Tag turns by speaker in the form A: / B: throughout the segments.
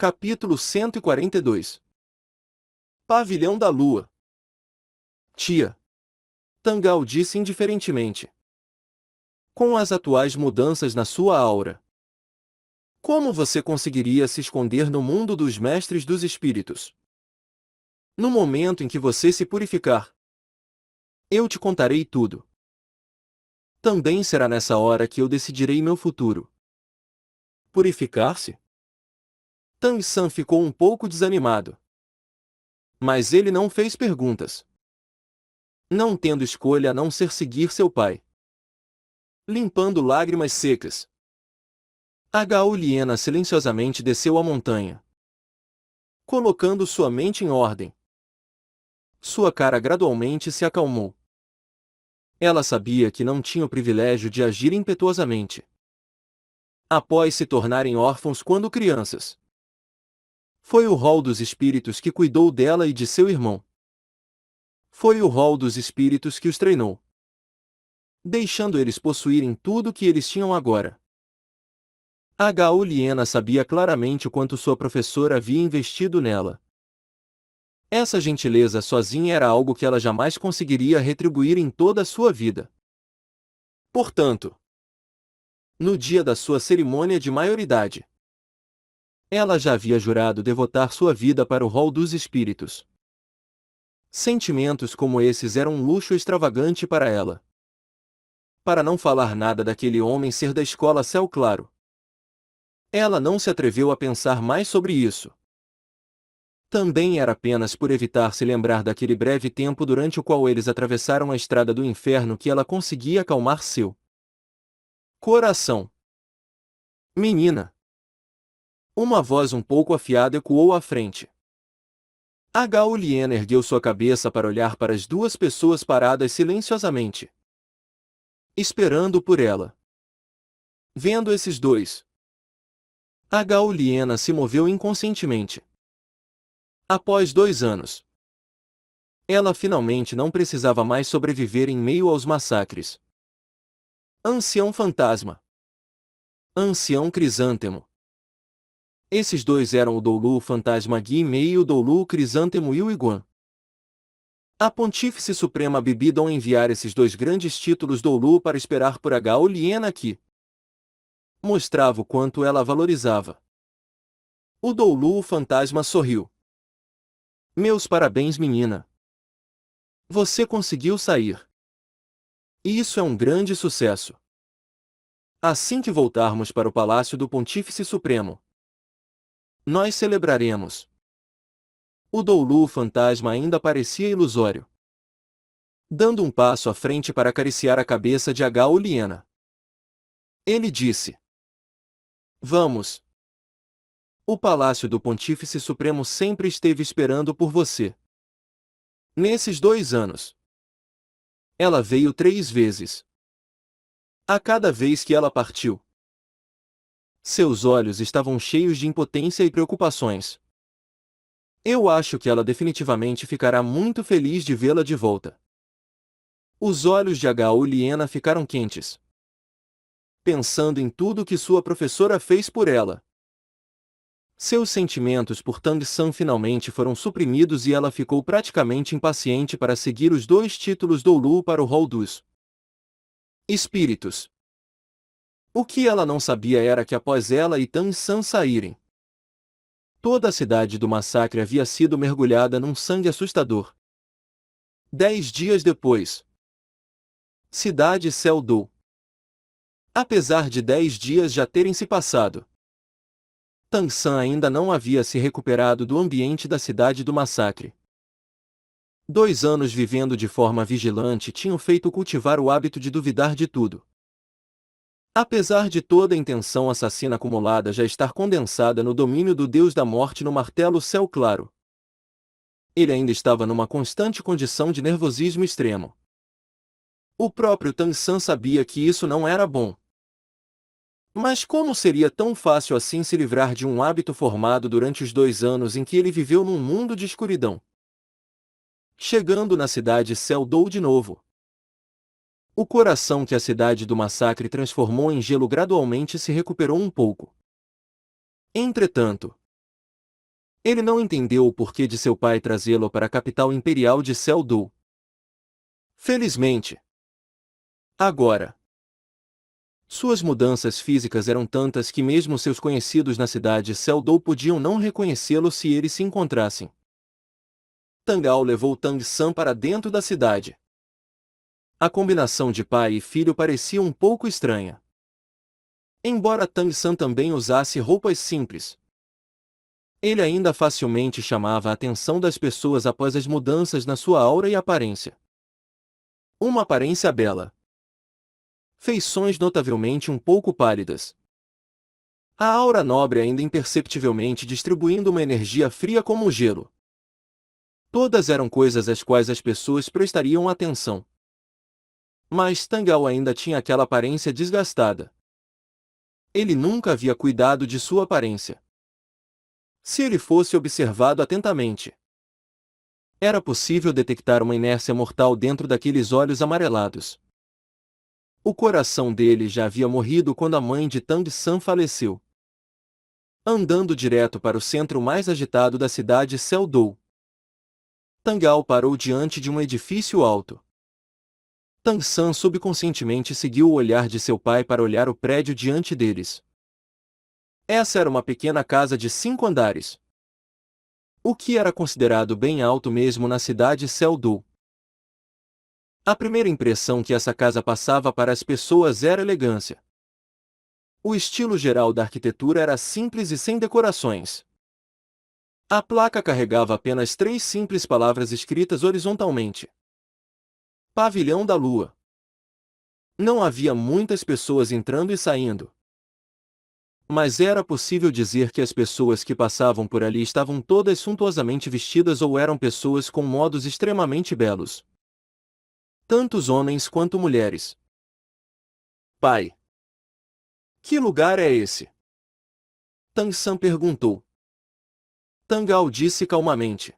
A: Capítulo 142. Pavilhão da Lua. Tia. Tangal disse indiferentemente. Com as atuais mudanças na sua aura, como você conseguiria se esconder no mundo dos mestres dos espíritos? No momento em que você se purificar, eu te contarei tudo. Também será nessa hora que eu decidirei meu futuro. Purificar-se? Tang-san ficou um pouco desanimado. Mas ele não fez perguntas. Não tendo escolha a não ser seguir seu pai. Limpando lágrimas secas, a Gauliana silenciosamente desceu a montanha, colocando sua mente em ordem. Sua cara gradualmente se acalmou. Ela sabia que não tinha o privilégio de agir impetuosamente. Após se tornarem órfãos quando crianças, foi o rol dos espíritos que cuidou dela e de seu irmão. Foi o rol dos espíritos que os treinou, deixando eles possuírem tudo que eles tinham agora. A Gauliana sabia claramente o quanto sua professora havia investido nela. Essa gentileza sozinha era algo que ela jamais conseguiria retribuir em toda a sua vida. Portanto, no dia da sua cerimônia de maioridade, ela já havia jurado devotar sua vida para o rol dos espíritos. Sentimentos como esses eram um luxo extravagante para ela. Para não falar nada daquele homem ser da escola Céu Claro. Ela não se atreveu a pensar mais sobre isso. Também era apenas por evitar se lembrar daquele breve tempo durante o qual eles atravessaram a estrada do inferno que ela conseguia acalmar seu coração. Menina. Uma voz um pouco afiada ecoou à frente. A Gauliana ergueu sua cabeça para olhar para as duas pessoas paradas silenciosamente, esperando por ela. Vendo esses dois, a Gauliana se moveu inconscientemente. Após 2 anos, ela finalmente não precisava mais sobreviver em meio aos massacres. Ancião Fantasma. Ancião Crisântemo. Esses dois eram o Doulu Fantasma Guimê e o Doulu Crisântemo Yuiguan. A Pontífice Suprema Bibidon enviar esses dois grandes títulos Doulu para esperar por a Gauliana aqui. Mostrava o quanto ela valorizava. O Doulu Fantasma sorriu. Meus parabéns, menina. Você conseguiu sair. Isso é um grande sucesso. Assim que voltarmos para o Palácio do Pontífice Supremo, nós celebraremos. O Doulu Fantasma ainda parecia ilusório, dando um passo à frente para acariciar a cabeça de Gauliana. Ele disse: Vamos. O Palácio do Pontífice Supremo sempre esteve esperando por você. Nesses 2 anos, ela veio 3 vezes. A cada vez que ela partiu, seus olhos estavam cheios de impotência e preocupações. Eu acho que ela definitivamente ficará muito feliz de vê-la de volta. Os olhos de Gauliana ficaram quentes, pensando em tudo que sua professora fez por ela. Seus sentimentos por Tang-san finalmente foram suprimidos e ela ficou praticamente impaciente para seguir os 2 títulos Doulu para o rol dos espíritos. O que ela não sabia era que após ela e Tang-san saírem, toda a cidade do massacre havia sido mergulhada num sangue assustador. 10 dias depois, Cidade Céu-Dou. Apesar de 10 dias já terem se passado, Tang-san ainda não havia se recuperado do ambiente da cidade do massacre. 2 anos vivendo de forma vigilante tinham feito cultivar o hábito de duvidar de tudo. Apesar de toda a intenção assassina acumulada já estar condensada no domínio do Deus da Morte no martelo Céu Claro, ele ainda estava numa constante condição de nervosismo extremo. O próprio Tang-san sabia que isso não era bom. Mas como seria tão fácil assim se livrar de um hábito formado durante os 2 anos em que ele viveu num mundo de escuridão? Chegando na cidade Céu-Dou de novo, o coração que a cidade do massacre transformou em gelo gradualmente se recuperou um pouco. Entretanto, Ele não entendeu o porquê de seu pai trazê-lo para a capital imperial de Seldou. Felizmente. Agora. Suas mudanças físicas eram tantas que mesmo seus conhecidos na cidade Seldou podiam não reconhecê-lo se eles se encontrassem. Tangao levou Tang San para dentro da cidade. A combinação de pai e filho parecia um pouco estranha. Embora Tang San também usasse roupas simples, ele ainda facilmente chamava a atenção das pessoas após as mudanças na sua aura e aparência. Uma aparência bela. Feições notavelmente um pouco pálidas. A aura nobre ainda imperceptivelmente distribuindo uma energia fria como o gelo. Todas eram coisas às quais as pessoas prestariam atenção. Mas Tangao ainda tinha aquela aparência desgastada. Ele nunca havia cuidado de sua aparência. Se ele fosse observado atentamente, era possível detectar uma inércia mortal dentro daqueles olhos amarelados. O coração dele já havia morrido quando a mãe de Tang San faleceu. Andando direto para o centro mais agitado da cidade Seldou, Tangao parou diante de um edifício alto. Tang San subconscientemente seguiu o olhar de seu pai para olhar o prédio diante deles. Essa era uma pequena casa de 5 andares. O que era considerado bem alto mesmo na cidade Seldou. A primeira impressão que essa casa passava para as pessoas era elegância. O estilo geral da arquitetura era simples e sem decorações. A placa carregava apenas 3 simples palavras escritas horizontalmente. Pavilhão da Lua. Não havia muitas pessoas entrando e saindo. Mas era possível dizer que as pessoas que passavam por ali estavam todas suntuosamente vestidas ou eram pessoas com modos extremamente belos. Tanto os homens quanto mulheres. Pai. Que lugar é esse? Tang San perguntou. Tangao disse calmamente.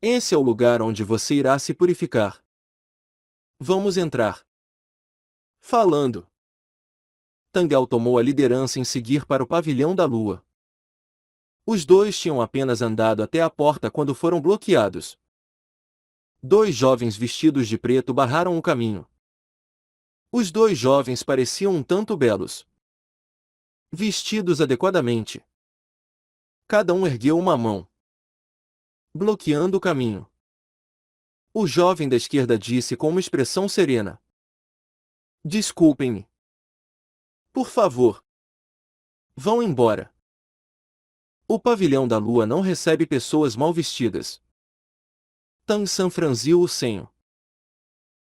A: Esse é o lugar onde você irá se purificar. Vamos entrar. Falando. Tangao tomou a liderança em seguir para o pavilhão da lua. Os dois tinham apenas andado até a porta quando foram bloqueados. 2 jovens vestidos de preto barraram o caminho. Os 2 jovens pareciam um tanto belos. Vestidos adequadamente. Cada um ergueu uma mão, bloqueando o caminho. O jovem da esquerda disse com uma expressão serena. Desculpem-me. Por favor. Vão embora. O pavilhão da lua não recebe pessoas mal vestidas. Tang San franziu o senho.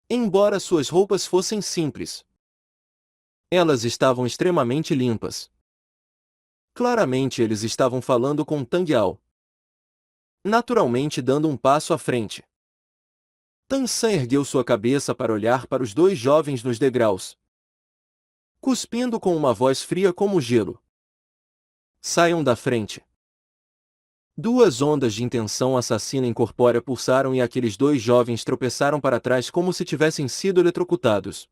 A: Embora suas roupas fossem simples, elas estavam extremamente limpas. Claramente eles estavam falando com Tangao. Naturalmente dando um passo à frente. Tang San ergueu sua cabeça para olhar para os 2 jovens nos degraus. Cuspindo com uma voz fria como gelo. Saiam da frente. 2 ondas de intenção assassina incorpórea pulsaram e aqueles 2 jovens tropeçaram para trás como se tivessem sido eletrocutados.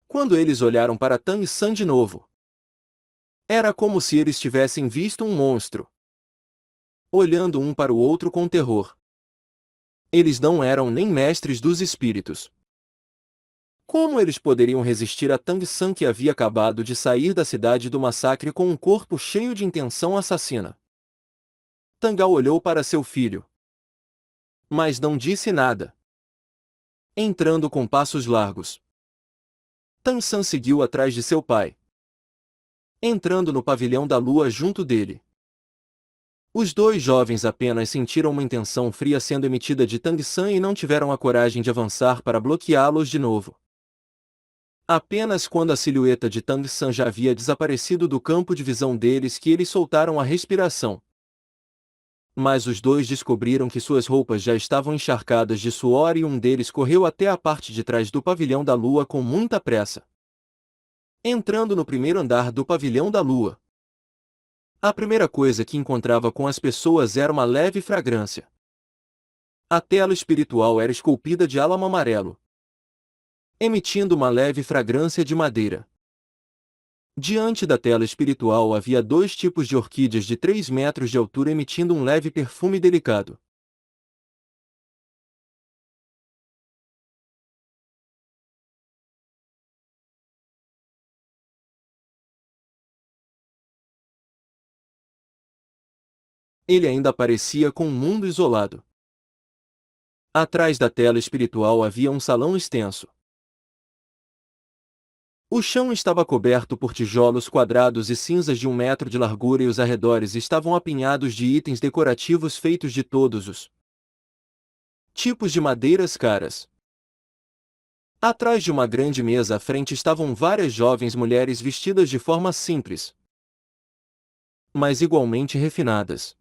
A: Quando eles olharam para Tang San de novo, era como se eles tivessem visto um monstro. Olhando um para o outro com terror. Eles não eram nem mestres dos espíritos. Como eles poderiam resistir a Tang San que havia acabado de sair da cidade do massacre com um corpo cheio de intenção assassina? Tangao olhou para seu filho. Mas não disse nada. Entrando com passos largos. Tang San seguiu atrás de seu pai. Entrando no pavilhão da lua junto dele. Os 2 jovens apenas sentiram uma intenção fria sendo emitida de Tang San e não tiveram a coragem de avançar para bloqueá-los de novo. Apenas quando a silhueta de Tang San já havia desaparecido do campo de visão deles que eles soltaram a respiração. Mas os 2 descobriram que suas roupas já estavam encharcadas de suor e um deles correu até a parte de trás do pavilhão da lua com muita pressa. Entrando no primeiro andar do pavilhão da lua, a primeira coisa que encontrava com as pessoas era uma leve fragrância. A tela espiritual era esculpida de álamo amarelo, emitindo uma leve fragrância de madeira. Diante da tela espiritual havia dois tipos de orquídeas de 3 metros de altura emitindo um leve perfume delicado. Ele ainda parecia com um mundo isolado. Atrás da tela espiritual havia um salão extenso. O chão estava coberto por tijolos quadrados e cinzas de 1 metro de largura e os arredores estavam apinhados de itens decorativos feitos de todos os tipos de madeiras caras. Atrás de uma grande mesa à frente estavam várias jovens mulheres vestidas de forma simples, mas igualmente refinadas.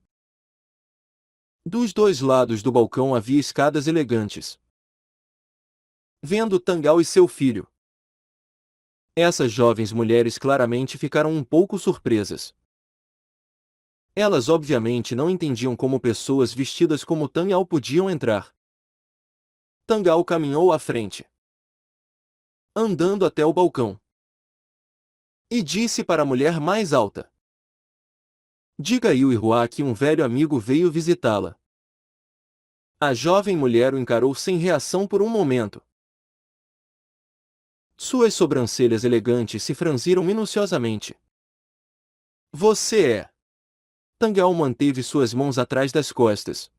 A: Dos dois lados do balcão havia escadas elegantes. Vendo Tangal e seu filho, essas jovens mulheres claramente ficaram um pouco surpresas. Elas obviamente não entendiam como pessoas vestidas como Tangal podiam entrar. Tangal caminhou à frente, andando até o balcão, e disse para a mulher mais alta: Diga a Yuihua que um velho amigo veio visitá-la. A jovem mulher o encarou sem reação por um momento. Suas sobrancelhas elegantes se franziram minuciosamente. Você é. Tangal manteve suas mãos atrás das costas.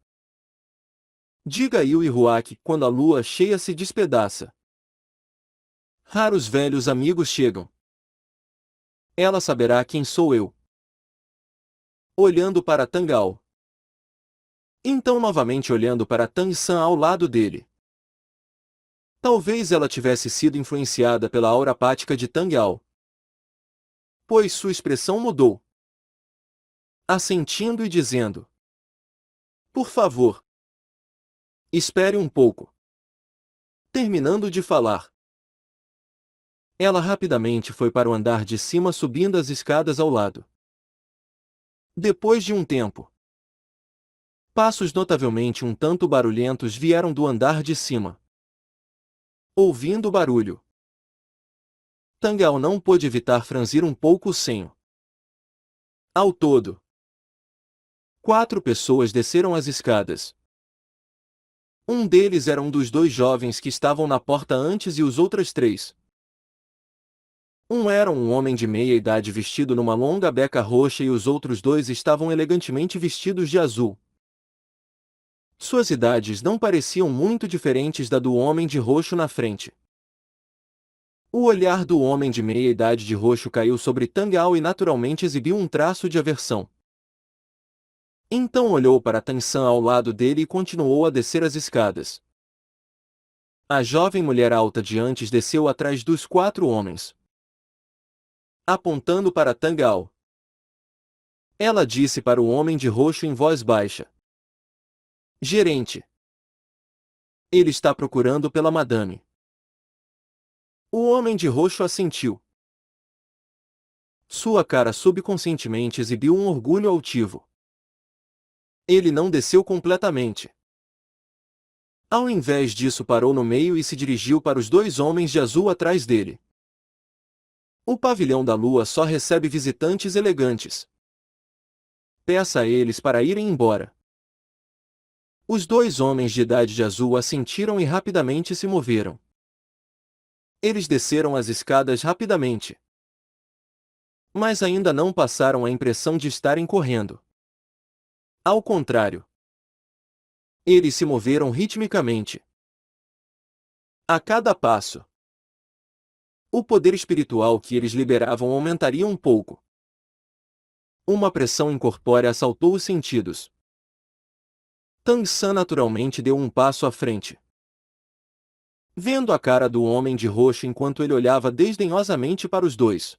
A: Diga a Yuihua que, quando a lua cheia se despedaça, raros velhos amigos chegam. Ela saberá quem sou eu. Olhando para Tangal. Então novamente olhando para Tang-san ao lado dele. Talvez ela tivesse sido influenciada pela aura apática de Tangal, pois sua expressão mudou. Assentindo e dizendo: Por favor, espere um pouco. Terminando de falar, ela rapidamente foi para o andar de cima subindo as escadas ao lado. Depois de um tempo, passos notavelmente um tanto barulhentos vieram do andar de cima. Ouvindo o barulho, Tangal não pôde evitar franzir um pouco o senho. Ao todo, 4 pessoas desceram as escadas. Um deles era um dos 2 jovens que estavam na porta antes e os outros 3. Um era um homem de meia-idade vestido numa longa beca roxa e os outros 2 estavam elegantemente vestidos de azul. Suas idades não pareciam muito diferentes da do homem de roxo na frente. O olhar do homem de meia-idade de roxo caiu sobre Tangal e naturalmente exibiu um traço de aversão. Então olhou para Tang-san ao lado dele e continuou a descer as escadas. A jovem mulher alta de antes desceu atrás dos 4 homens, apontando para Tangal. Ela disse para o homem de roxo em voz baixa: Gerente. Ele está procurando pela madame. O homem de roxo assentiu. Sua cara subconscientemente exibiu um orgulho altivo. Ele não desceu completamente. Ao invés disso parou no meio e se dirigiu para os 2 homens de azul atrás dele. O pavilhão da lua só recebe visitantes elegantes. Peça a eles para irem embora. Os 2 homens de idade de azul assentiram e rapidamente se moveram. Eles desceram as escadas rapidamente, mas ainda não passaram a impressão de estarem correndo. Ao contrário, eles se moveram ritmicamente. A cada passo, o poder espiritual que eles liberavam aumentaria um pouco. Uma pressão incorpórea assaltou os sentidos. Tang-san naturalmente deu um passo à frente, vendo a cara do homem de roxo enquanto ele olhava desdenhosamente para os 2.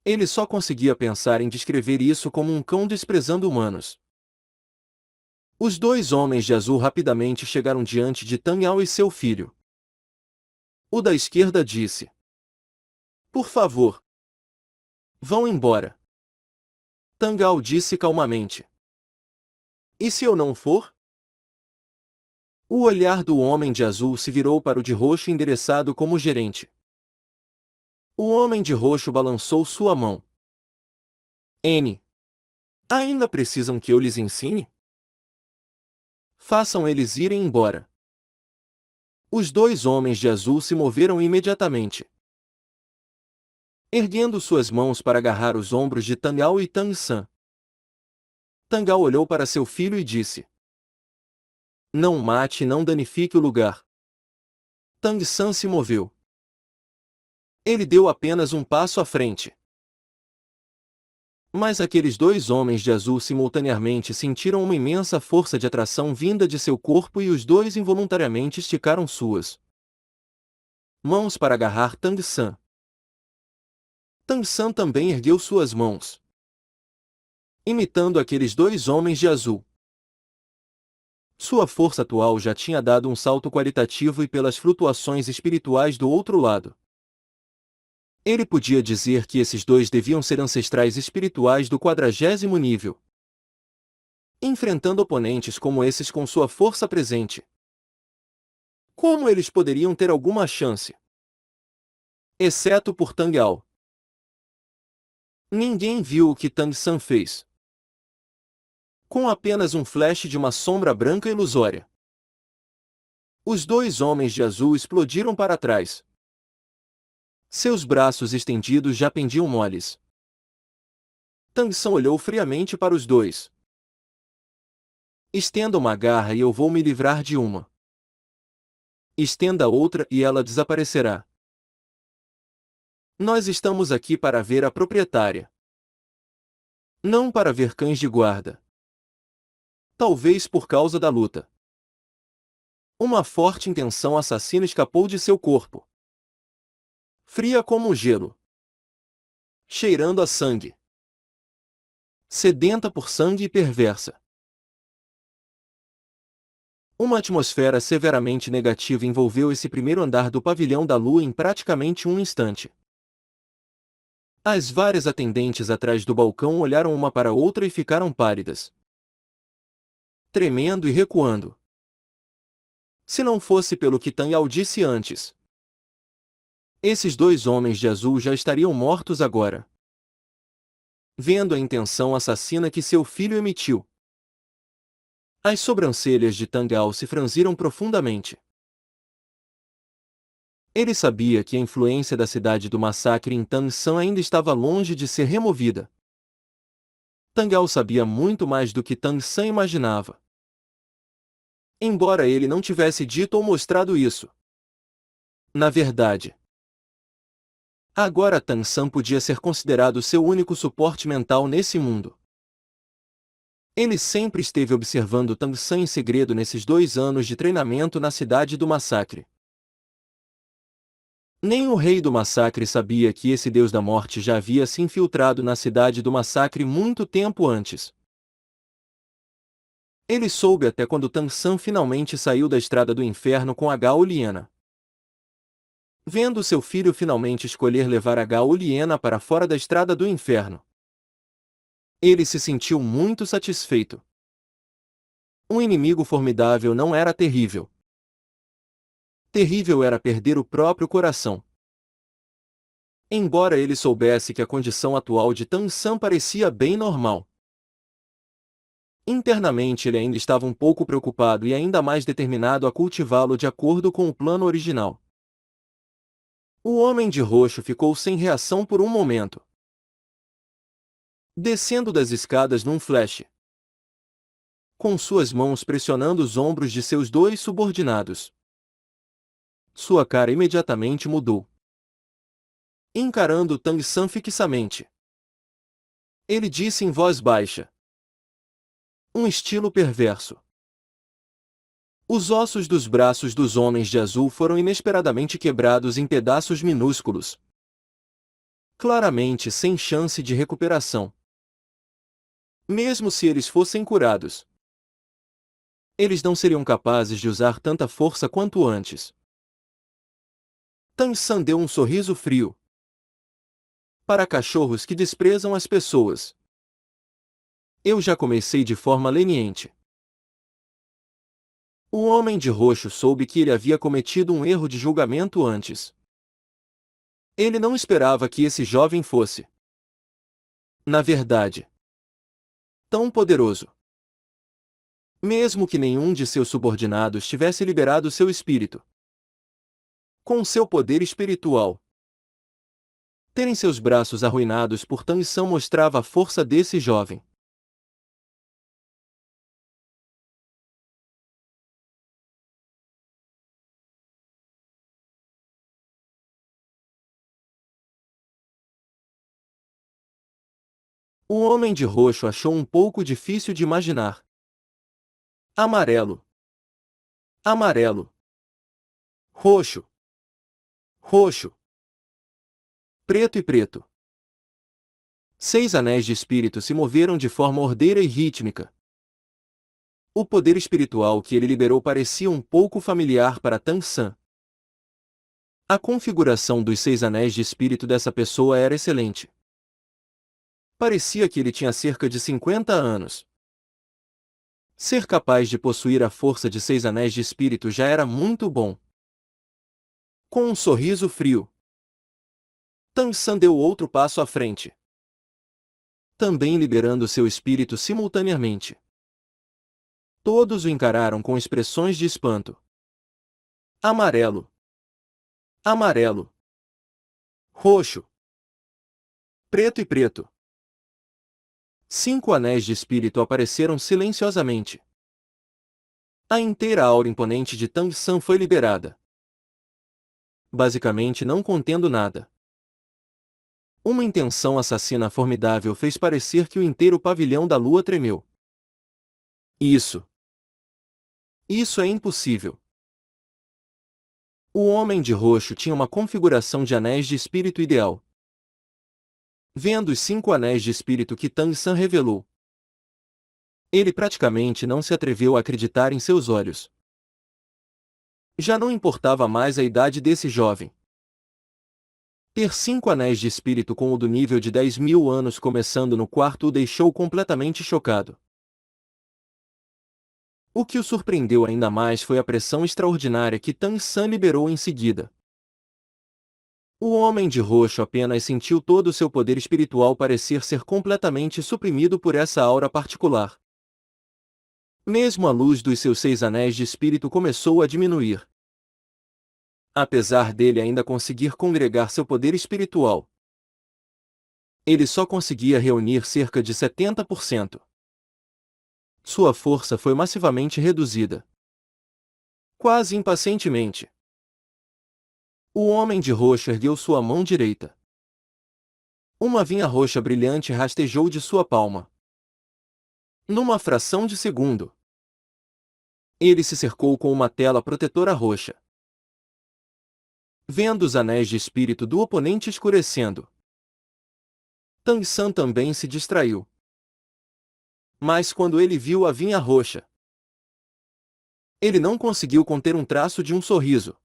A: Ele só conseguia pensar em descrever isso como um cão desprezando humanos. Os 2 homens de azul rapidamente chegaram diante de Tangal e seu filho. O da esquerda disse: Por favor, vão embora. Tangal disse calmamente: E se eu não for? O olhar do homem de azul se virou para o de roxo endereçado como gerente. O homem de roxo balançou sua mão. N. Ainda precisam que eu lhes ensine? Façam eles irem embora. Os dois homens de azul se moveram imediatamente. Erguendo suas mãos para agarrar os ombros de Tangal e Tang San. Tangal olhou para seu filho e disse: Não mate e não danifique o lugar. Tang San se moveu. Ele deu apenas um passo à frente. Mas aqueles dois homens de azul simultaneamente sentiram uma imensa força de atração vinda de seu corpo e os dois involuntariamente esticaram suas mãos para agarrar Tang San. Tang San também ergueu suas mãos, imitando aqueles dois homens de azul. Sua força atual já tinha dado um salto qualitativo e pelas flutuações espirituais do outro lado. Ele podia dizer que esses dois deviam ser ancestrais espirituais do 40º nível. Enfrentando oponentes como esses com sua força presente, como eles poderiam ter alguma chance? Exceto por Tang Ao. Ninguém viu o que Tang San fez. Com apenas um flash de uma sombra branca ilusória, os dois homens de azul explodiram para trás. Seus braços estendidos já pendiam moles. Tang San olhou friamente para os dois. Estenda uma garra e eu vou me livrar de uma. Estenda outra e ela desaparecerá. Nós estamos aqui para ver a proprietária. Não para ver cães de guarda. Talvez por causa da luta. Uma forte intenção assassina escapou de seu corpo. Fria como o gelo. Cheirando a sangue. Sedenta por sangue e perversa. Uma atmosfera severamente negativa envolveu esse primeiro andar do pavilhão da lua em praticamente um instante. As várias atendentes atrás do balcão olharam uma para outra e ficaram pálidas, tremendo e recuando. Se não fosse pelo que Tang Ao disse antes, esses dois homens de azul já estariam mortos agora. Vendo a intenção assassina que seu filho emitiu, as sobrancelhas de Tang Ao se franziram profundamente. Ele sabia que a influência da cidade do massacre em Tang San ainda estava longe de ser removida. Tang Ao sabia muito mais do que Tang San imaginava. Embora ele não tivesse dito ou mostrado isso. Na verdade, agora Tang San podia ser considerado seu único suporte mental nesse mundo. Ele sempre esteve observando Tang San em segredo nesses 2 anos de treinamento na cidade do massacre. Nem o rei do massacre sabia que esse deus da morte já havia se infiltrado na cidade do massacre muito tempo antes. Ele soube até quando Tang San finalmente saiu da estrada do inferno com a Gao Liena. Vendo seu filho finalmente escolher levar a Gao Liena para fora da estrada do inferno, ele se sentiu muito satisfeito. Um inimigo formidável não era terrível. Terrível era perder o próprio coração. Embora ele soubesse que a condição atual de Tang San parecia bem normal, internamente ele ainda estava um pouco preocupado e ainda mais determinado a cultivá-lo de acordo com o plano original. O homem de roxo ficou sem reação por um momento, descendo das escadas num flash, com suas mãos pressionando os ombros de seus 2 subordinados. Sua cara imediatamente mudou. Encarando Tang San fixamente, ele disse em voz baixa: um estilo perverso. Os ossos dos braços dos homens de azul foram inesperadamente quebrados em pedaços minúsculos, claramente sem chance de recuperação. Mesmo se eles fossem curados, eles não seriam capazes de usar tanta força quanto antes. Tang San deu um sorriso frio. Para cachorros que desprezam as pessoas, eu já comecei de forma leniente. O homem de roxo soube que ele havia cometido um erro de julgamento antes. Ele não esperava que esse jovem fosse, na verdade, tão poderoso. Mesmo que nenhum de seus subordinados tivesse liberado seu espírito, com seu poder espiritual, terem seus braços arruinados por Tang-san mostrava a força desse jovem. O homem de roxo achou um pouco difícil de imaginar. Amarelo. Amarelo. Roxo. Roxo. Preto e preto. 6 anéis de espírito se moveram de forma ordeira e rítmica. O poder espiritual que ele liberou parecia um pouco familiar para Tang-san. A configuração dos 6 anéis de espírito dessa pessoa era excelente. Parecia que ele tinha cerca de 50 anos. Ser capaz de possuir a força de 6 anéis de espírito já era muito bom. Com um sorriso frio, Tang-san deu outro passo à frente, também liberando seu espírito simultaneamente. Todos o encararam com expressões de espanto. Amarelo. Amarelo. Roxo. Preto e preto. 5 anéis de espírito apareceram silenciosamente. A inteira aura imponente de Tang-san foi liberada, basicamente não contendo nada. Uma intenção assassina formidável fez parecer que o inteiro pavilhão da lua tremeu. Isso é impossível. O homem de roxo tinha uma configuração de anéis de espírito ideal. Vendo os 5 anéis de espírito que Tang-san revelou, ele praticamente não se atreveu a acreditar em seus olhos. Já não importava mais a idade desse jovem. Ter 5 anéis de espírito com o do nível de 10.000 anos começando no quarto o deixou completamente chocado. O que o surpreendeu ainda mais foi a pressão extraordinária que Tang-san liberou em seguida. O homem de roxo apenas sentiu todo o seu poder espiritual parecer ser completamente suprimido por essa aura particular. Mesmo a luz dos seus 6 anéis de espírito começou a diminuir. Apesar dele ainda conseguir congregar seu poder espiritual, ele só conseguia reunir cerca de 70%. Sua força foi massivamente reduzida. Quase impacientemente, o homem de roxo ergueu sua mão direita. Uma vinha roxa brilhante rastejou de sua palma. Numa fração de segundo, ele se cercou com uma tela protetora roxa. Vendo os anéis de espírito do oponente escurecendo, Tang-san também se distraiu. Mas quando ele viu a vinha roxa, ele não conseguiu conter um traço de um sorriso.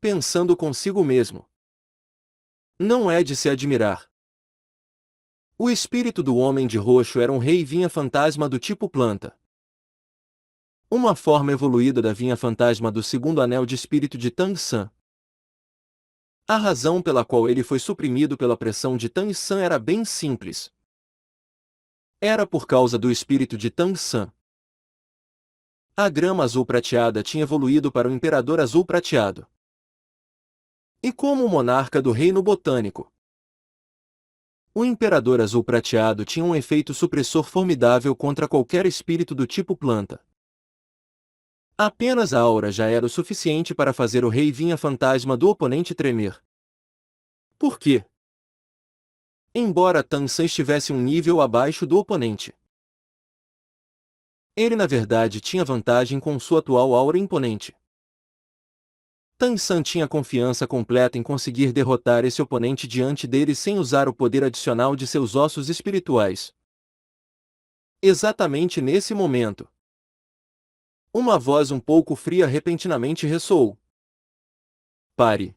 A: Pensando consigo mesmo: não é de se admirar. O espírito do homem de roxo era um rei vinha fantasma do tipo planta. Uma forma evoluída da vinha fantasma do segundo anel de espírito de Tang-san. A razão pela qual ele foi suprimido pela pressão de Tang-san era bem simples. Era por causa do espírito de Tang-san. A grama azul prateada tinha evoluído para o imperador azul prateado. E como o monarca do reino botânico, o imperador azul prateado tinha um efeito supressor formidável contra qualquer espírito do tipo planta. Apenas a aura já era o suficiente para fazer o rei vinha fantasma do oponente tremer. Por quê? Embora Tang-san estivesse um nível abaixo do oponente, ele na verdade tinha vantagem com sua atual aura imponente. Tang-san tinha confiança completa em conseguir derrotar esse oponente diante dele sem usar o poder adicional de seus ossos espirituais. Exatamente nesse momento, uma voz um pouco fria repentinamente ressoou. Pare!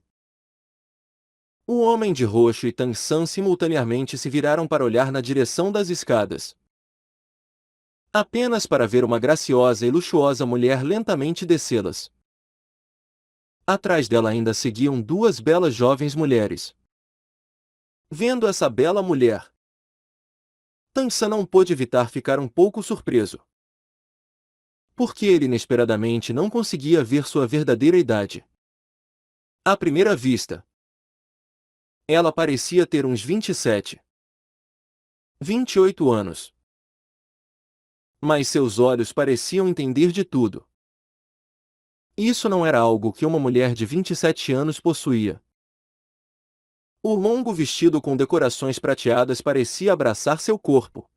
A: O homem de roxo e Tang-san simultaneamente se viraram para olhar na direção das escadas, apenas para ver uma graciosa e luxuosa mulher lentamente descê-las. Atrás dela ainda seguiam duas belas jovens mulheres. Vendo essa bela mulher, Tang San não pôde evitar ficar um pouco surpreso. Porque ele inesperadamente não conseguia ver sua verdadeira idade. À primeira vista, ela parecia ter uns 27, 28 anos. Mas seus olhos pareciam entender de tudo. Isso não era algo que uma mulher de 27 anos possuía. O longo vestido com decorações prateadas parecia abraçar seu corpo.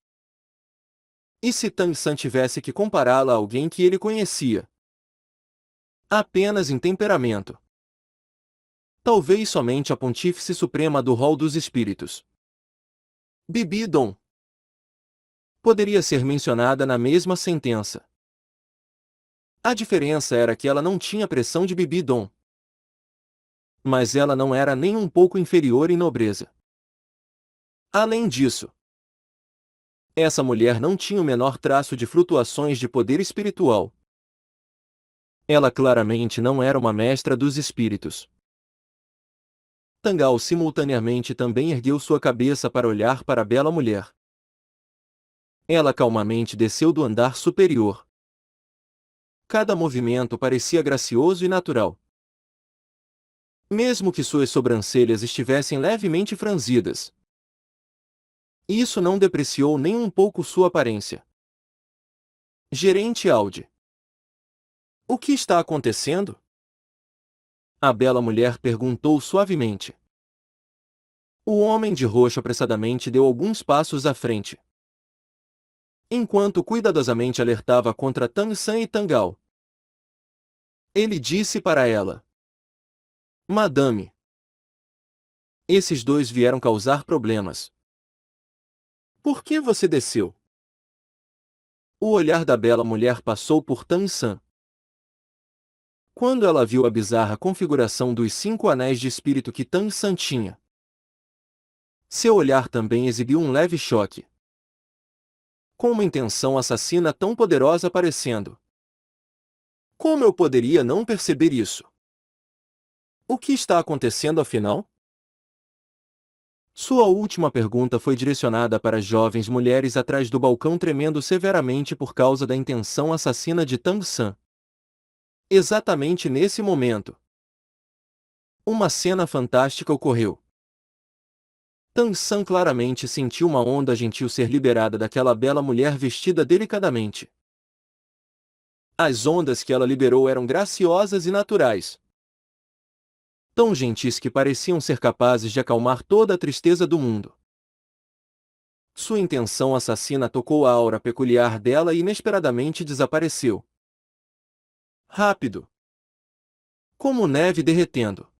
A: E se Tang San tivesse que compará-la a alguém que ele conhecia? Apenas em temperamento. Talvez somente a Pontífice Suprema do Hall dos Espíritos. Bibi Dong poderia ser mencionada na mesma sentença. A diferença era que ela não tinha pressão de Bibi Dong. Mas ela não era nem um pouco inferior em nobreza. Além disso, essa mulher não tinha o menor traço de flutuações de poder espiritual. Ela claramente não era uma mestra dos espíritos. Tangal simultaneamente também ergueu sua cabeça para olhar para a bela mulher. Ela calmamente desceu do andar superior. Cada movimento parecia gracioso e natural. Mesmo que suas sobrancelhas estivessem levemente franzidas. Isso não depreciou nem um pouco sua aparência. Gerente Audi. O que está acontecendo? A bela mulher perguntou suavemente. O homem de roxo apressadamente deu alguns passos à frente. Enquanto cuidadosamente alertava contra Tang San e Tangal. Ele disse para ela: Madame, esses dois vieram causar problemas. Por que você desceu? O olhar da bela mulher passou por Tang San. Quando ela viu a bizarra configuração dos 5 anéis de espírito que Tang San tinha, seu olhar também exibiu um leve choque. Com uma intenção assassina tão poderosa aparecendo. Como eu poderia não perceber isso? O que está acontecendo afinal? Sua última pergunta foi direcionada para as jovens mulheres atrás do balcão tremendo severamente por causa da intenção assassina de Tang San. Exatamente nesse momento, uma cena fantástica ocorreu. Tang San claramente sentiu uma onda gentil ser liberada daquela bela mulher vestida delicadamente. As ondas que ela liberou eram graciosas e naturais. Tão gentis que pareciam ser capazes de acalmar toda a tristeza do mundo. Sua intenção assassina tocou a aura peculiar dela e inesperadamente desapareceu. Rápido. Como neve derretendo.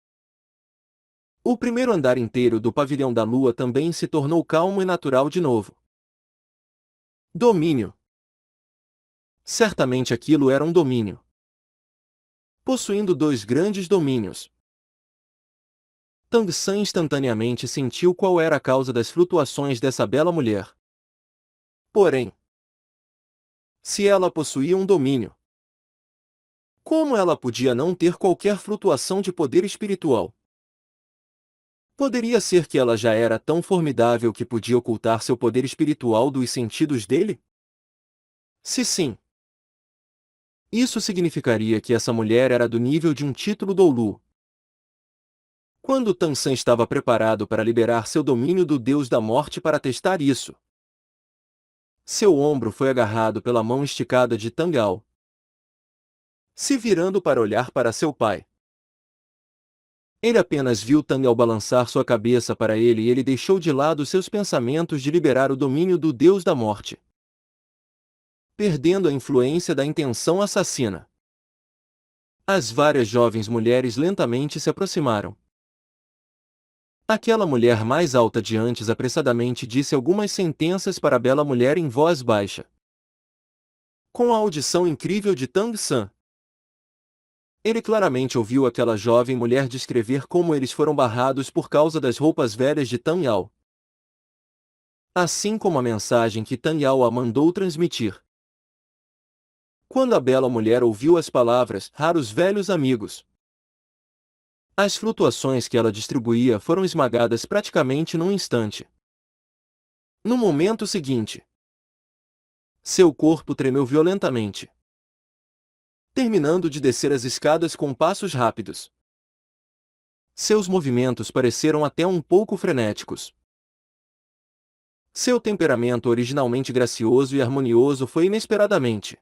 A: O primeiro andar inteiro do pavilhão da lua também se tornou calmo e natural de novo. Domínio. Certamente aquilo era um domínio. Possuindo 2 grandes domínios. Tang San instantaneamente sentiu qual era a causa das flutuações dessa bela mulher. Porém, se ela possuía um domínio, como ela podia não ter qualquer flutuação de poder espiritual? Poderia ser que ela já era tão formidável que podia ocultar seu poder espiritual dos sentidos dele? Se sim, isso significaria que essa mulher era do nível de um título Doulu. Quando Tang San estava preparado para liberar seu domínio do Deus da Morte para testar isso, seu ombro foi agarrado pela mão esticada de Tangal. Se virando para olhar para seu pai, ele apenas viu Tangal balançar sua cabeça para ele e ele deixou de lado seus pensamentos de liberar o domínio do Deus da Morte, perdendo a influência da intenção assassina. As várias jovens mulheres lentamente se aproximaram. Aquela mulher mais alta de antes apressadamente disse algumas sentenças para a bela mulher em voz baixa. Com a audição incrível de Tang San, ele claramente ouviu aquela jovem mulher descrever como eles foram barrados por causa das roupas velhas de Tang Yao. Assim como a mensagem que Tang Yao a mandou transmitir. Quando a bela mulher ouviu as palavras, raros velhos amigos, As flutuações que ela distribuía foram esmagadas praticamente num instante. No momento seguinte, seu corpo tremeu violentamente, terminando de descer as escadas com passos rápidos. Seus movimentos pareceram até um pouco frenéticos. Seu temperamento originalmente gracioso e harmonioso foi inesperadamente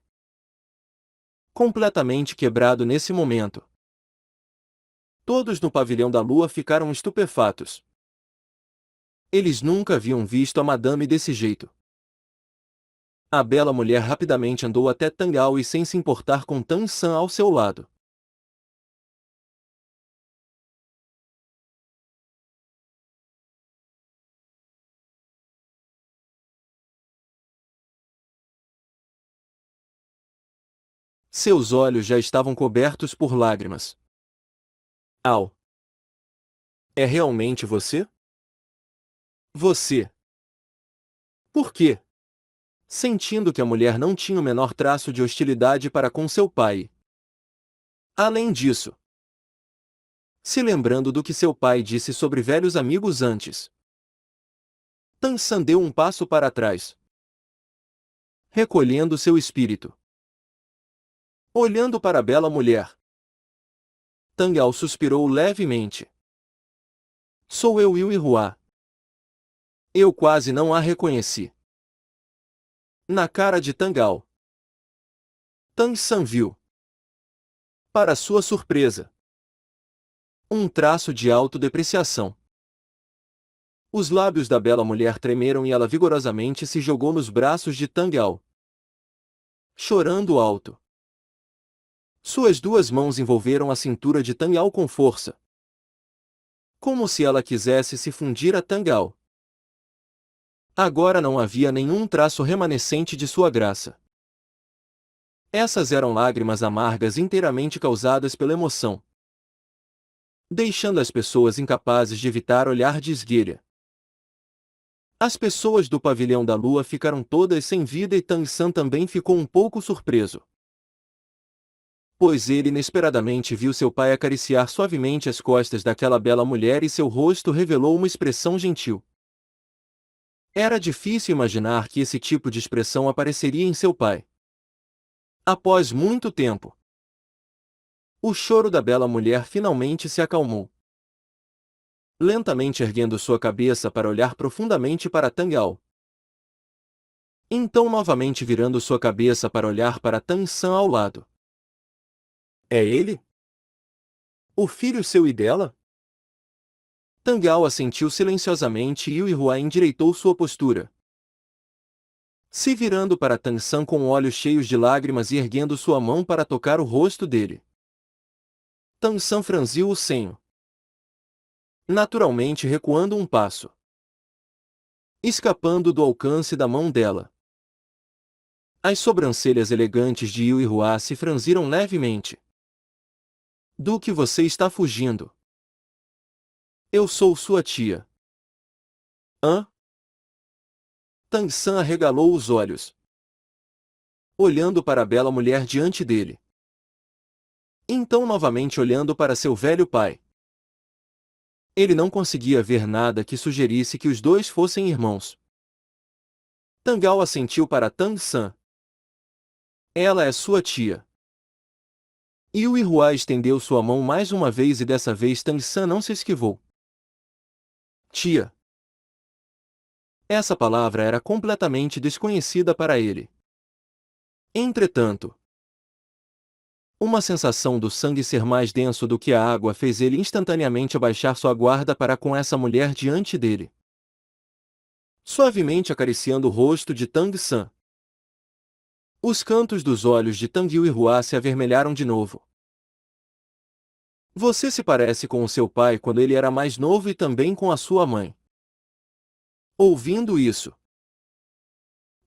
A: completamente quebrado nesse momento. Todos no pavilhão da lua ficaram estupefatos. Eles nunca haviam visto a madame desse jeito. A bela mulher rapidamente andou até Tang Ao e sem se importar com Tang San ao seu lado. Seus olhos já estavam cobertos por lágrimas. Ao. É realmente você? Você. Por quê? Sentindo que a mulher não tinha o menor traço de hostilidade para com seu pai. Além disso, se lembrando do que seu pai disse sobre velhos amigos antes, Tang San deu um passo para trás, recolhendo seu espírito. Olhando para a bela mulher, Tang Ao suspirou levemente. Sou eu, Yu Hua. Eu quase não a reconheci. Na cara de Tang Ao, Tang San viu, para sua surpresa, um traço de autodepreciação. Os lábios da bela mulher tremeram e ela vigorosamente se jogou nos braços de Tang Ao, chorando alto. Suas duas mãos envolveram a cintura de Tang Ao com força, como se ela quisesse se fundir a Tang Ao. Agora não havia nenhum traço remanescente de sua graça. Essas eram lágrimas amargas inteiramente causadas pela emoção, deixando as pessoas incapazes de evitar olhar de esguelha. As pessoas do pavilhão da lua ficaram todas sem vida e Tang San também ficou um pouco surpreso, pois ele inesperadamente viu seu pai acariciar suavemente as costas daquela bela mulher e seu rosto revelou uma expressão gentil. Era difícil imaginar que esse tipo de expressão apareceria em seu pai. Após muito tempo, o choro da bela mulher finalmente se acalmou. Lentamente erguendo sua cabeça para olhar profundamente para Tang Ao. Então novamente virando sua cabeça para olhar para Tang San ao lado. É ele? O filho seu e dela? Tang Ao assentiu silenciosamente e Yu Hua endireitou sua postura, se virando para Tang San com olhos cheios de lágrimas e erguendo sua mão para tocar o rosto dele. Tang San franziu o senho, naturalmente recuando um passo, escapando do alcance da mão dela. As sobrancelhas elegantes de Yu Hua se franziram levemente. Do que você está fugindo? Eu sou sua tia. Hã? Tang San arregalou os olhos, olhando para a bela mulher diante dele. Então novamente olhando para seu velho pai. Ele não conseguia ver nada que sugerisse que os dois fossem irmãos. Tang Ao assentiu para Tang San. Ela é sua tia. Yu Hua estendeu sua mão mais uma vez e dessa vez Tang San não se esquivou. Tia. Essa palavra era completamente desconhecida para ele. Entretanto, uma sensação do sangue ser mais denso do que a água fez ele instantaneamente abaixar sua guarda para com essa mulher diante dele, suavemente acariciando o rosto de Tang San. Os cantos dos olhos de Tang Hua se avermelharam de novo. Você se parece com o seu pai quando ele era mais novo e também com a sua mãe. Ouvindo isso,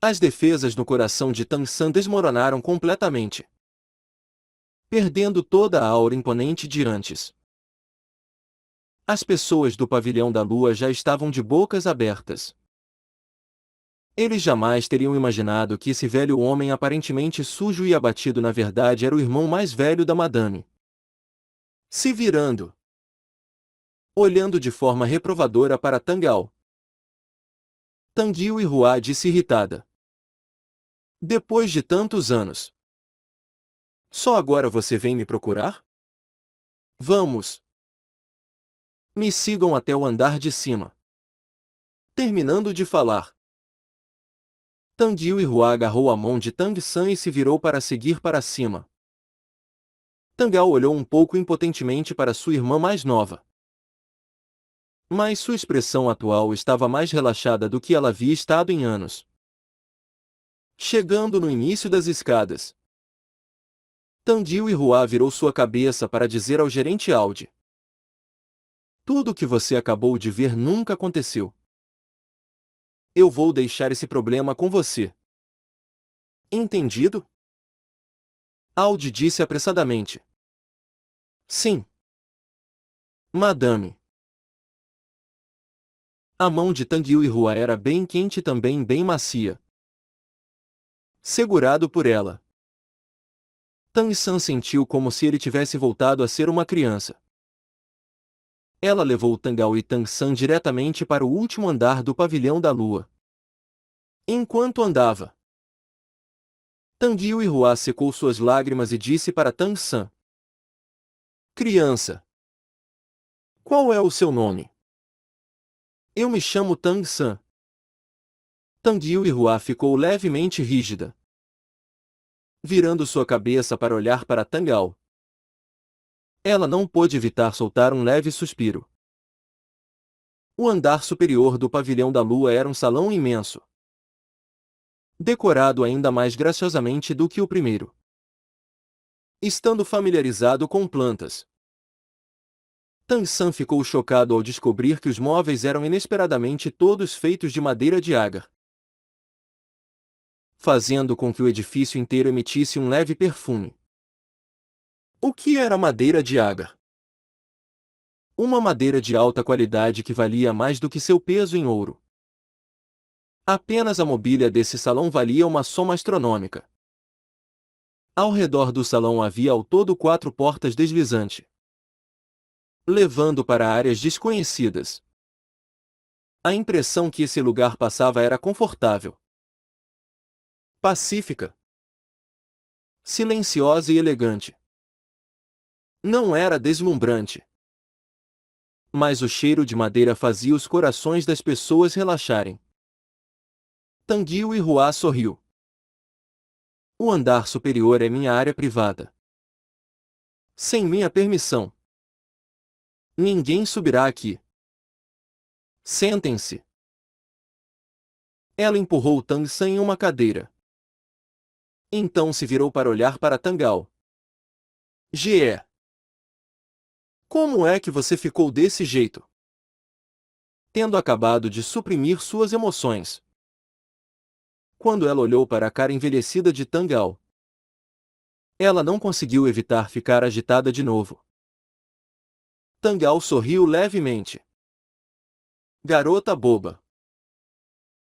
A: as defesas no coração de Tang San desmoronaram completamente, perdendo toda a aura imponente de antes. As pessoas do pavilhão da lua já estavam de bocas abertas. Eles jamais teriam imaginado que esse velho homem aparentemente sujo e abatido na verdade era o irmão mais velho da madame. Se virando, olhando de forma reprovadora para Tangal. Tang Yuehua disse irritada. Depois de tantos anos. Só agora você vem me procurar? Vamos. Me sigam até o andar de cima. Terminando de falar, Tang Yuehua agarrou a mão de Tang San e se virou para seguir para cima. Tangal olhou um pouco impotentemente para sua irmã mais nova. Mas sua expressão atual estava mais relaxada do que ela havia estado em anos. Chegando no início das escadas, Tang Yuehua virou sua cabeça para dizer ao gerente Audi: tudo o que você acabou de ver nunca aconteceu. Eu vou deixar esse problema com você. Entendido? Audi disse apressadamente. Sim. Madame. A mão de Tang Yuehua era bem quente e também bem macia. Segurado por ela, Tang San sentiu como se ele tivesse voltado a ser uma criança. Ela levou Tangal e Tang San diretamente para o último andar do pavilhão da lua. Enquanto andava, Tang Yuehua secou suas lágrimas e disse para Tang San: criança, qual é o seu nome? Eu me chamo Tang San. Tang Yuehua ficou levemente rígida, virando sua cabeça para olhar para Tangal. Ela não pôde evitar soltar um leve suspiro. O andar superior do pavilhão da lua era um salão imenso, decorado ainda mais graciosamente do que o primeiro. Estando familiarizado com plantas, Tang San ficou chocado ao descobrir que os móveis eram inesperadamente todos feitos de madeira de agar, fazendo com que o edifício inteiro emitisse um leve perfume. O que era madeira de agar? Uma madeira de alta qualidade que valia mais do que seu peso em ouro. Apenas a mobília desse salão valia uma soma astronômica. Ao redor do salão havia ao todo 4 portas deslizantes, levando para áreas desconhecidas. A impressão que esse lugar passava era confortável, pacífica, silenciosa e elegante. Não era deslumbrante, mas o cheiro de madeira fazia os corações das pessoas relaxarem. Tang Yuehua sorriu. O andar superior é minha área privada. Sem minha permissão, ninguém subirá aqui. Sentem-se. Ela empurrou Tang San em uma cadeira. Então se virou para olhar para Tangal. Ge. Como é que você ficou desse jeito? Tendo acabado de suprimir suas emoções. Quando ela olhou para a cara envelhecida de Tangal, ela não conseguiu evitar ficar agitada de novo. Tangal sorriu levemente. Garota boba.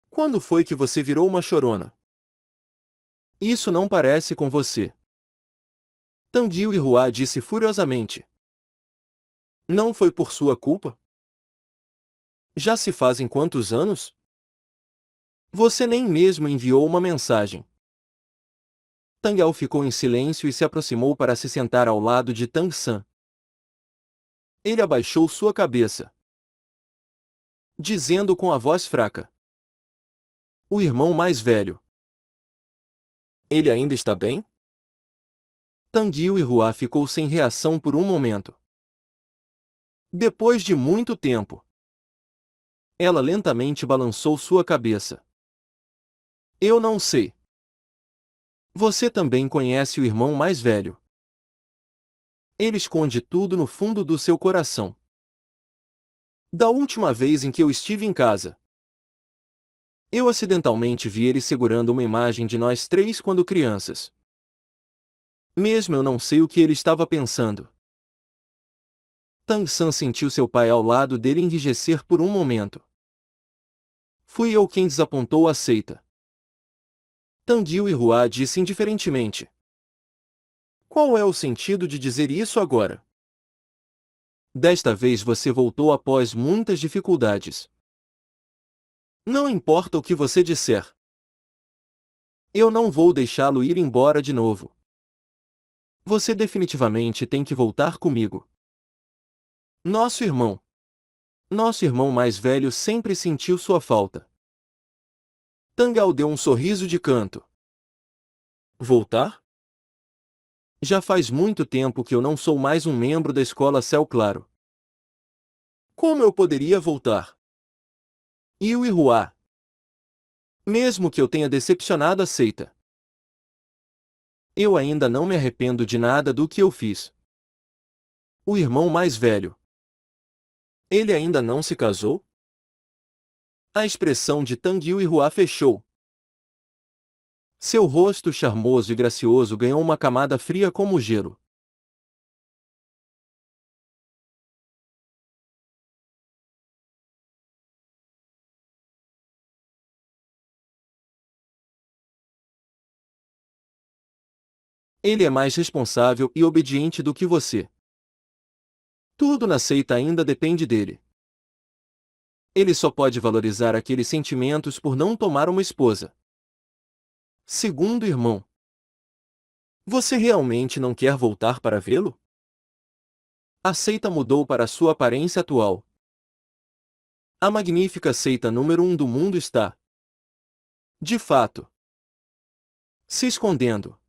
A: Quando foi que você virou uma chorona? Isso não parece com você. Tang Yuehua disse furiosamente. Não foi por sua culpa? Já se fazem quantos anos? Você nem mesmo enviou uma mensagem. Tangal ficou em silêncio e se aproximou para se sentar ao lado de Tang San. Ele abaixou sua cabeça, dizendo com a voz fraca: o irmão mais velho. Ele ainda está bem? Tang Yuehua ficou sem reação por um momento. Depois de muito tempo, ela lentamente balançou sua cabeça. Eu não sei. Você também conhece o irmão mais velho. Ele esconde tudo no fundo do seu coração. Da última vez em que eu estive em casa, eu acidentalmente vi ele segurando uma imagem de nós 3 quando crianças. Mesmo eu não sei o que ele estava pensando. Tang San sentiu seu pai ao lado dele enrijecer por um momento. Fui eu quem desapontou a seita. Tang Yuehua disse indiferentemente. Qual é o sentido de dizer isso agora? Desta vez você voltou após muitas dificuldades. Não importa o que você disser. Eu não vou deixá-lo ir embora de novo. Você definitivamente tem que voltar comigo. Nosso irmão. Nosso irmão mais velho sempre sentiu sua falta. Tangal deu um sorriso de canto. Voltar? Já faz muito tempo que eu não sou mais um membro da escola Céu Claro. Como eu poderia voltar? Yu e Hua. Mesmo que eu tenha decepcionado a seita. Eu ainda não me arrependo de nada do que eu fiz. O irmão mais velho. Ele ainda não se casou? A expressão de Tang Yu e Hua fechou. Seu rosto charmoso e gracioso ganhou uma camada fria como o gelo. Ele é mais responsável e obediente do que você. Tudo na seita ainda depende dele. Ele só pode valorizar aqueles sentimentos por não tomar uma esposa. Segundo irmão. Você realmente não quer voltar para vê-lo? A seita mudou para sua aparência atual. A magnífica seita número 1 do mundo está, de fato, se escondendo.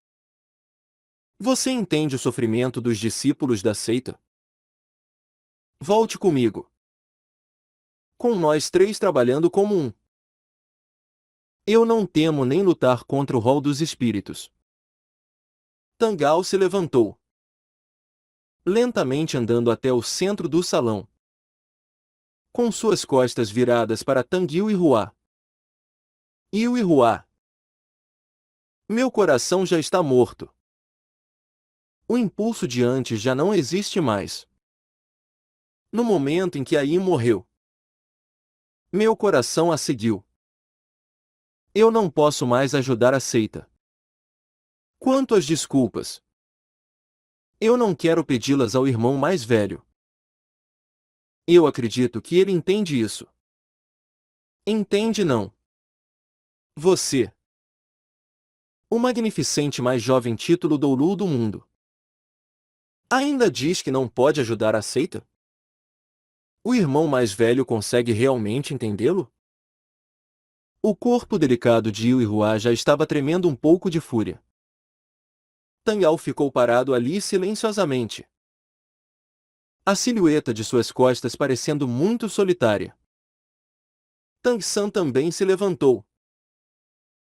A: Você entende o sofrimento dos discípulos da seita? Volte comigo. Com nós três trabalhando como um. Eu não temo nem lutar contra o rol dos espíritos. Tangal se levantou, lentamente andando até o centro do salão, com suas costas viradas para Tanguil e Hua. Yu e Hua. Meu coração já está morto. O impulso de antes já não existe mais. No momento em que a Yin morreu, meu coração a seguiu. Eu não posso mais ajudar a seita. Quanto às desculpas, eu não quero pedi-las ao irmão mais velho. Eu acredito que ele entende isso. Entende não? Você. O magnificente mais jovem título Doulu do mundo. Ainda diz que não pode ajudar a seita? O irmão mais velho consegue realmente entendê-lo? O corpo delicado de Yu e Hua já estava tremendo um pouco de fúria. Tangal ficou parado ali silenciosamente. A silhueta de suas costas parecendo muito solitária. Tang San também se levantou,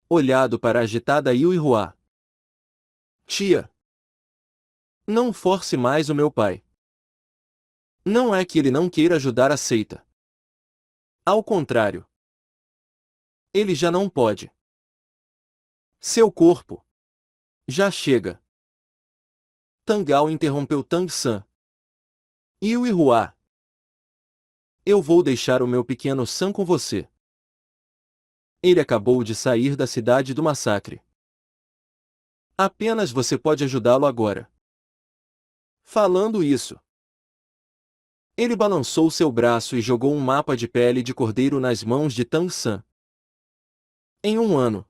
A: olhado para a agitada Yu e Hua. Tia! Não force mais o meu pai. Não é que ele não queira ajudar a seita. Ao contrário. Ele já não pode. Seu corpo. Já chega. Tangal interrompeu Tang San. Yu e Hua. Eu vou deixar o meu pequeno San com você. Ele acabou de sair da cidade do massacre. Apenas você pode ajudá-lo agora. Falando isso, ele balançou seu braço e jogou um mapa de pele de cordeiro nas mãos de Tang San. Em um ano.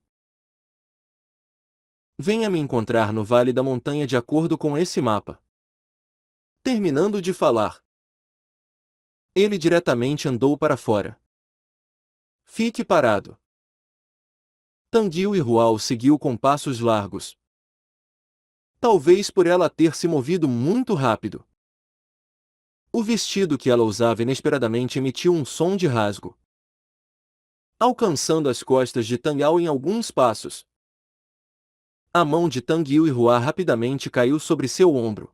A: Venha me encontrar no Vale da Montanha de acordo com esse mapa. Terminando de falar, ele diretamente andou para fora. Fique parado. Tanguil e Hua o seguiu com passos largos. Talvez por ela ter se movido muito rápido. O vestido que ela usava inesperadamente emitiu um som de rasgo, alcançando as costas de Tangal em alguns passos. A mão de Tanguil e Hua rapidamente caiu sobre seu ombro.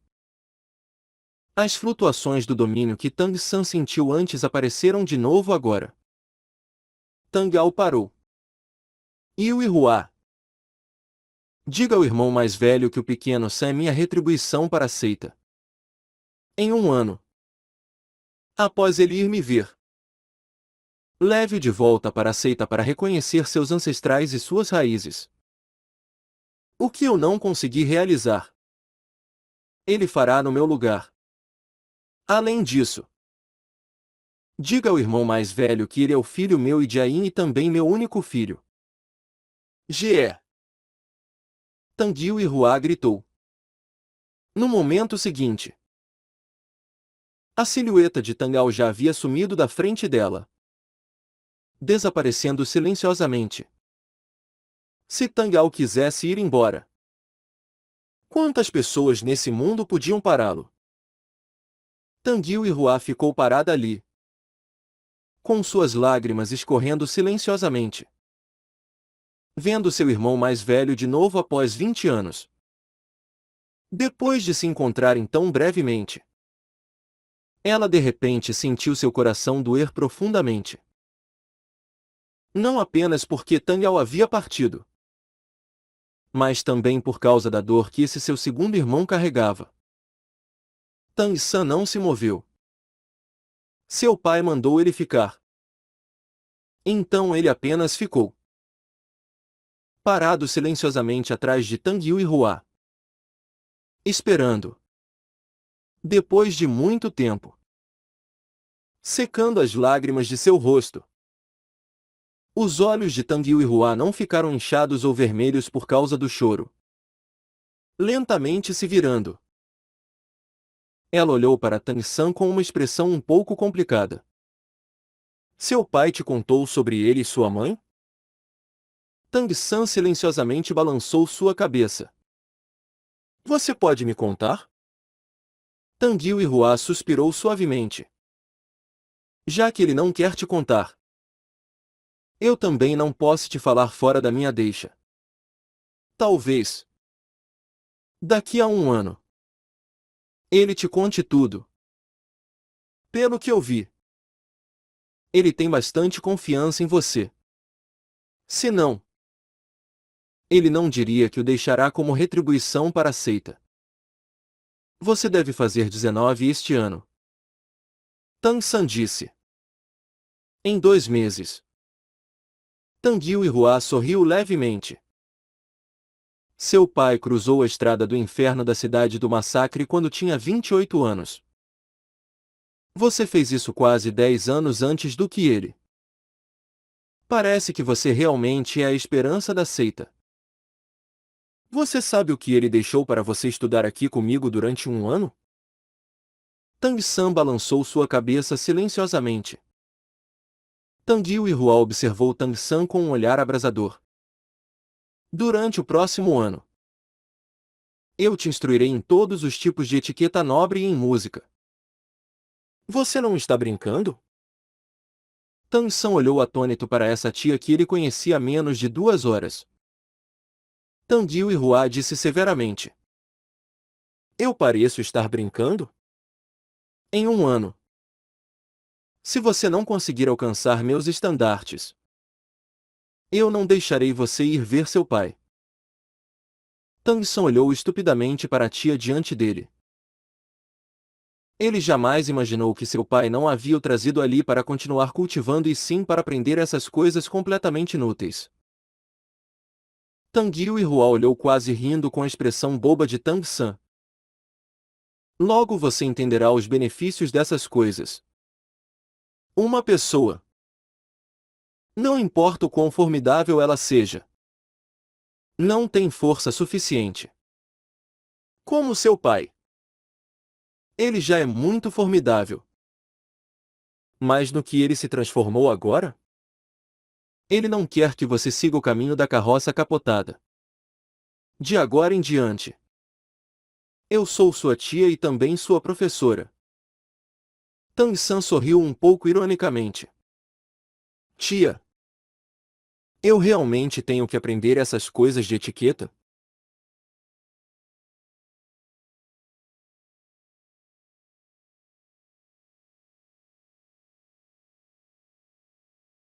A: As flutuações do domínio que Tang San sentiu antes apareceram de novo agora. Tangal parou. Yu e Hua. Diga ao irmão mais velho que o pequeno San é minha retribuição para a seita. Em um ano. Após ele ir me ver, leve-o de volta para a seita para reconhecer seus ancestrais e suas raízes. O que eu não consegui realizar, ele fará no meu lugar. Além disso, diga ao irmão mais velho que ele é o filho meu e Jain e também meu único filho. Ge. Tanguil e Hua gritou. No momento seguinte, a silhueta de Tangal já havia sumido da frente dela, desaparecendo silenciosamente. Se Tangal quisesse ir embora, quantas pessoas nesse mundo podiam pará-lo? Tanguil e Hua ficou parada ali, com suas lágrimas escorrendo silenciosamente, vendo seu irmão mais velho de novo após 20 anos. Depois de se encontrarem tão brevemente, ela de repente sentiu seu coração doer profundamente. Não apenas porque Tangal havia partido, mas também por causa da dor que esse seu segundo irmão carregava. Tang San não se moveu. Seu pai mandou ele ficar. Então ele apenas ficou parado silenciosamente atrás de Tanguil e Hua, esperando. Depois de muito tempo, secando as lágrimas de seu rosto, os olhos de Tanguil e Hua não ficaram inchados ou vermelhos por causa do choro. Lentamente se virando, ela olhou para Tang San com uma expressão um pouco complicada. Seu pai te contou sobre ele e sua mãe? Tang San silenciosamente balançou sua cabeça. Você pode me contar? Tanguil e Hua suspirou suavemente. Já que ele não quer te contar, eu também não posso te falar fora da minha deixa. Talvez, daqui a um ano, ele te conte tudo. Pelo que eu vi, ele tem bastante confiança em você. Se não, ele não diria que o deixará como retribuição para a seita. Você deve fazer 19 este ano. Tang San disse. Em 2 meses. Tanguil e Hua sorriu levemente. Seu pai cruzou a estrada do inferno da cidade do massacre quando tinha 28 anos. Você fez isso quase 10 anos antes do que ele. Parece que você realmente é a esperança da seita. Você sabe o que ele deixou para você estudar aqui comigo durante um ano? Tang San balançou sua cabeça silenciosamente. Tanguil e Hua observou Tang San com um olhar abrasador. Durante o próximo ano, eu te instruirei em todos os tipos de etiqueta nobre e em música. Você não está brincando? Tang San olhou atônito para essa tia que ele conhecia há menos de 2 horas. Tanguil e Hua disse severamente. Eu pareço estar brincando? Em um ano. Se você não conseguir alcançar meus estandartes, eu não deixarei você ir ver seu pai. Tang San olhou estupidamente para a tia diante dele. Ele jamais imaginou que seu pai não havia o trazido ali para continuar cultivando e sim para aprender essas coisas completamente inúteis. Tanguil e Hua olhou quase rindo com a expressão boba de Tang San. Logo você entenderá os benefícios dessas coisas. Uma pessoa, não importa o quão formidável ela seja, não tem força suficiente. Como seu pai. Ele já é muito formidável. Mas no que ele se transformou agora? Ele não quer que você siga o caminho da carroça capotada. De agora em diante, eu sou sua tia e também sua professora. Tang San sorriu um pouco ironicamente. Tia, eu realmente tenho que aprender essas coisas de etiqueta?